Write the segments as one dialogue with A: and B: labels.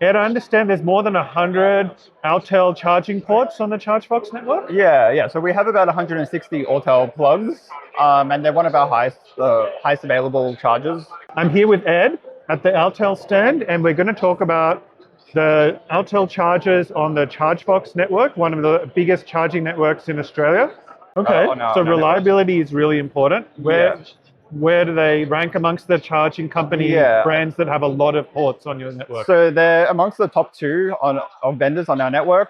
A: Ed, I understand there's more than 100 Autel charging ports on the ChargeFox network?
B: Yeah. So we have about 160 Autel plugs, and they're one of our highest available chargers.
A: I'm here with Ed at the Autel stand, and we're going to talk about the Autel chargers on the ChargeFox network, one of the biggest charging networks in Australia. Okay, so reliability is really important. Where do they rank amongst the charging company brands that have a lot of ports on your network?
B: So they're amongst the top two of vendors on our network.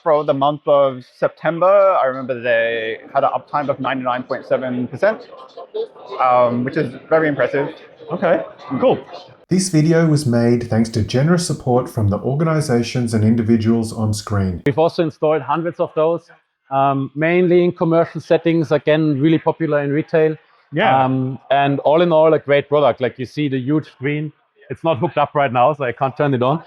B: For the month of September, I remember they had an uptime of 99.7%, which is very impressive.
A: Okay, cool.
C: This video was made thanks to generous support from the organizations and individuals on screen.
D: We've also installed hundreds of those, mainly in commercial settings, again, really popular in retail.
A: Yeah.
D: And all in all, a great product. Like you see the huge screen. It's not hooked up right now, so I can't turn it on.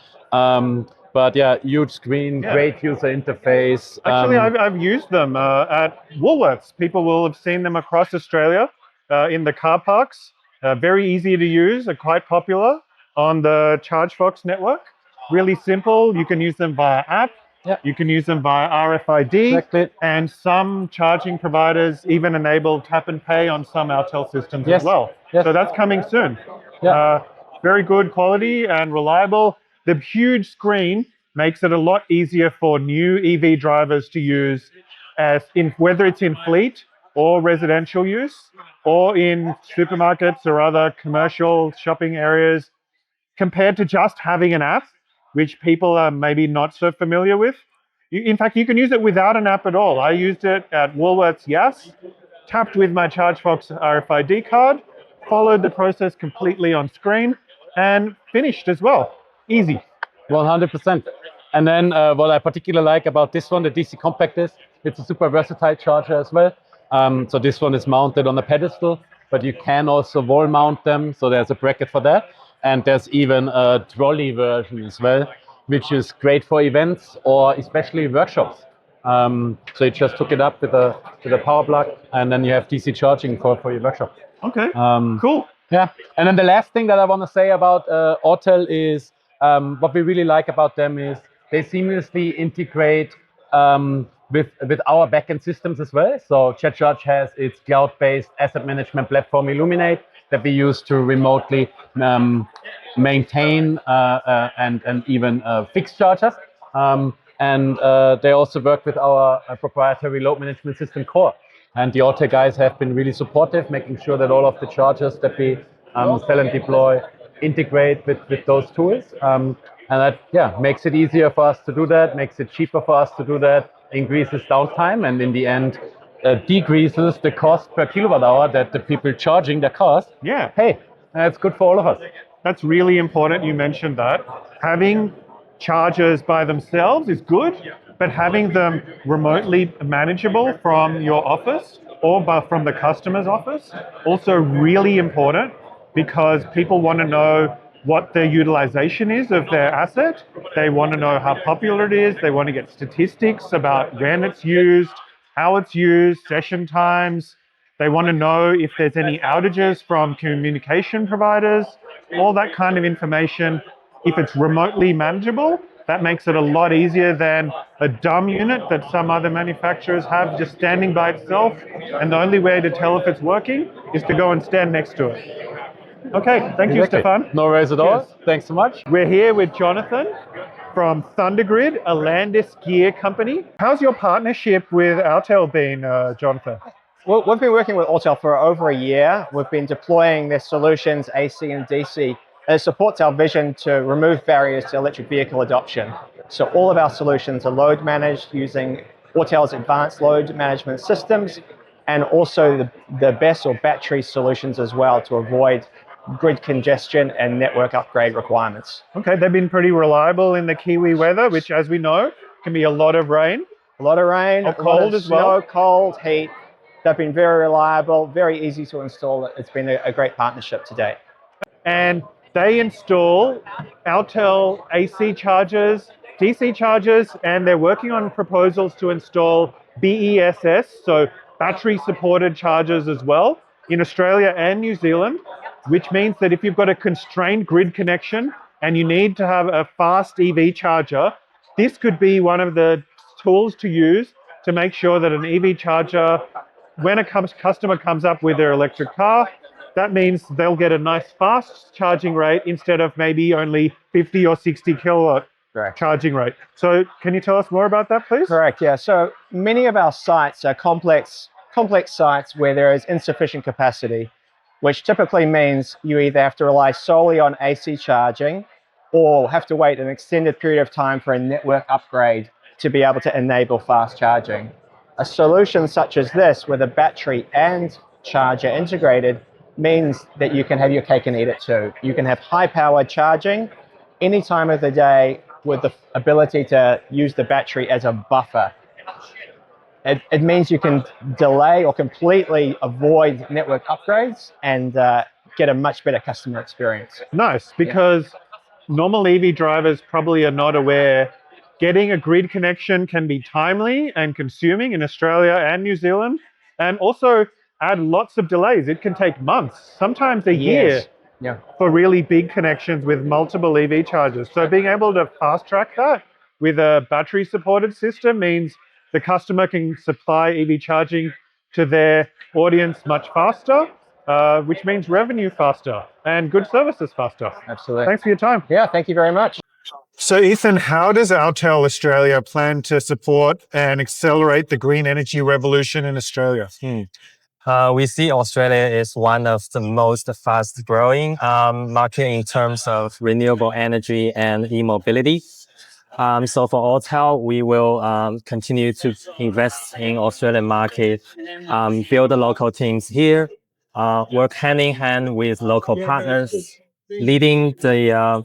D: But yeah, huge screen, great user interface.
A: Actually, I've used them at Woolworths. People will have seen them across Australia in the car parks. Very easy to use, quite popular on the ChargeFox network. Really simple. You can use them via app. You can use them via RFID, and some charging providers even enable tap and pay on some Autel systems as well. So that's coming soon. Very good quality and reliable. The huge screen makes it a lot easier for new EV drivers to use, whether it's in fleet or residential use, or in supermarkets or other commercial shopping areas, compared to just having an app, which people are maybe not so familiar with. In fact, you can use it without an app at all. I used it at Woolworths, tapped with my ChargeFox RFID card, followed the process completely on screen, and finished as well. Easy.
D: 100%. And then what I particularly like about this one, the DC Compact, is it's a super versatile charger as well. So this one is mounted on a pedestal, but you can also wall mount them. So there's a bracket for that. And there's even a trolley version as well, which is great for events or especially workshops. So you just hook it up with a power plug, and then you have DC charging for your workshop.
A: Okay, cool.
D: Yeah, and then the last thing that I want to say about Autel is what we really like about them is they seamlessly integrate with our backend systems as well. So JetCharge has its cloud-based asset management platform Illuminate that we use to remotely maintain and even fix chargers. And they also work with our proprietary load management system Core. And the Autel guys have been really supportive, making sure that all of the chargers that we sell and deploy integrate with those tools. And that makes it easier for us to do that, makes it cheaper for us to do that, increases downtime, and in the end, decreases the cost per kilowatt hour that the people charging their cars.
A: Yeah.
D: Hey, that's good for all of us.
A: That's really important. You mentioned that. Having chargers by themselves is good, but having them remotely manageable from your office or from the customer's office, also really important, because people want to know what the utilization is of their asset. They want to know how popular it is. They want to get statistics about when it's used, how it's used, session times. They want to know if there's any outages from communication providers, all that kind of information. If it's remotely manageable, that makes it a lot easier than a dumb unit that some other manufacturers have just standing by itself, and the only way to tell if it's working is to go and stand next to it. Okay, thank you, Stefan.
D: No worries at all. Thanks so much.
A: We're here with Jonathan from Thundergrid, a Landis+Gyr company. How's your partnership with Autel been, Jonathan?
E: Well, we've been working with Autel for over a year. We've been deploying their solutions, AC and DC, and it supports our vision to remove barriers to electric vehicle adoption. So all of our solutions are load managed using Autel's advanced load management systems, and also the BESS or battery solutions as well, to avoid grid congestion and network upgrade requirements.
A: Okay, they've been pretty reliable in the Kiwi weather, which, as we know, can be a lot of rain.
E: A lot of rain,
A: or cold as well.
E: Snow, cold, heat. They've been very reliable, very easy to install. It's been a great partnership to date.
A: And they install Autel AC chargers, DC chargers, and they're working on proposals to install BESS, so battery-supported chargers as well, in Australia and New Zealand, which means that if you've got a constrained grid connection and you need to have a fast EV charger, this could be one of the tools to use to make sure that an EV charger, when a customer comes up with their electric car, that means they'll get a nice fast charging rate instead of maybe only 50 or 60 kilowatt
E: Correct.
A: charging rate. So can you tell us more about that, please?
E: Correct, yeah. So many of our sites are complex sites where there is insufficient capacity, which typically means you either have to rely solely on AC charging or have to wait an extended period of time for a network upgrade to be able to enable fast charging. A solution such as this, with a battery and charger integrated, means that you can have your cake and eat it too. You can have high-powered charging any time of the day with the ability to use the battery as a buffer. It means you can delay or completely avoid network upgrades and get a much better customer experience.
A: Nice, because normal EV drivers probably are not aware getting a grid connection can be timely and consuming in Australia and New Zealand, and also add lots of delays. It can take months, sometimes a year, for really big connections with multiple EV chargers. So being able to fast track that with a battery supported system means the customer can supply EV charging to their audience much faster, which means revenue faster and good services faster.
E: Absolutely.
A: Thanks for your time.
E: Yeah, thank you very much.
A: So Ethan, how does Autel Australia plan to support and accelerate the green energy revolution in Australia?
F: We see Australia is one of the most fast growing market in terms of renewable energy and e-mobility. So for Autel, we will continue to invest in Australian market, build the local teams here, work hand in hand with local partners, leading the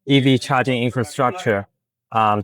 F: EV charging infrastructure,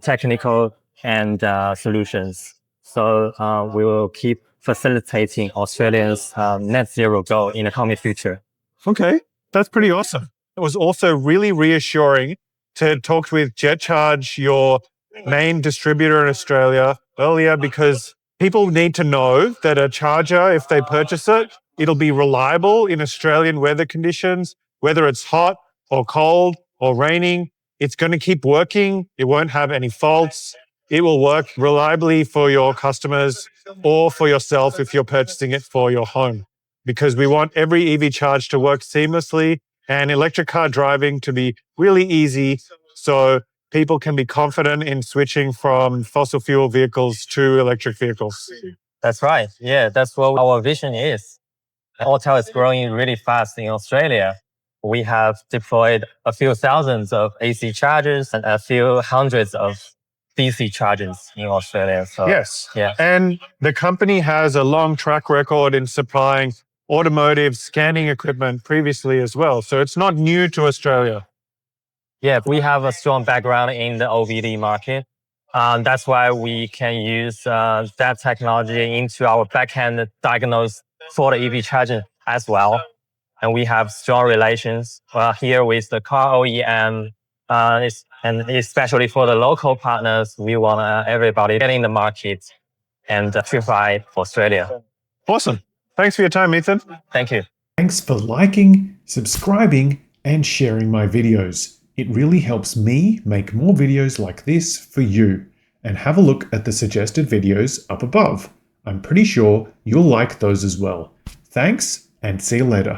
F: technical and solutions. So we will keep facilitating Australia's net zero goal in the coming future.
A: Okay, that's pretty awesome. It was also really reassuring to talk with JetCharge, your main distributor in Australia, earlier, because people need to know that a charger, if they purchase it, it'll be reliable in Australian weather conditions, whether it's hot or cold or raining. It's going to keep working. It won't have any faults. It will work reliably for your customers or for yourself if you're purchasing it for your home, because we want every EV charge to work seamlessly and electric car driving to be really easy, so people can be confident in switching from fossil fuel vehicles to electric vehicles.
F: That's right. Yeah, that's what our vision is. Autel is growing really fast in Australia. We have deployed a few thousands of AC chargers and a few hundreds of DC chargers in Australia. So,
A: Yes.
F: Yeah.
A: And the company has a long track record in supplying automotive scanning equipment previously as well. So it's not new to Australia.
F: Yeah, we have a strong background in the OVD market. That's why we can use that technology into our backend diagnose for the EV charging as well. And we have strong relations here with the car OEM, and especially for the local partners. We want everybody get in the market and provide for Australia.
A: Awesome. Thanks for your time, Ethan.
F: Thank you.
C: Thanks for liking, subscribing, and sharing my videos. It really helps me make more videos like this for you. And have a look at the suggested videos up above. I'm pretty sure you'll like those as well. Thanks, and see you later.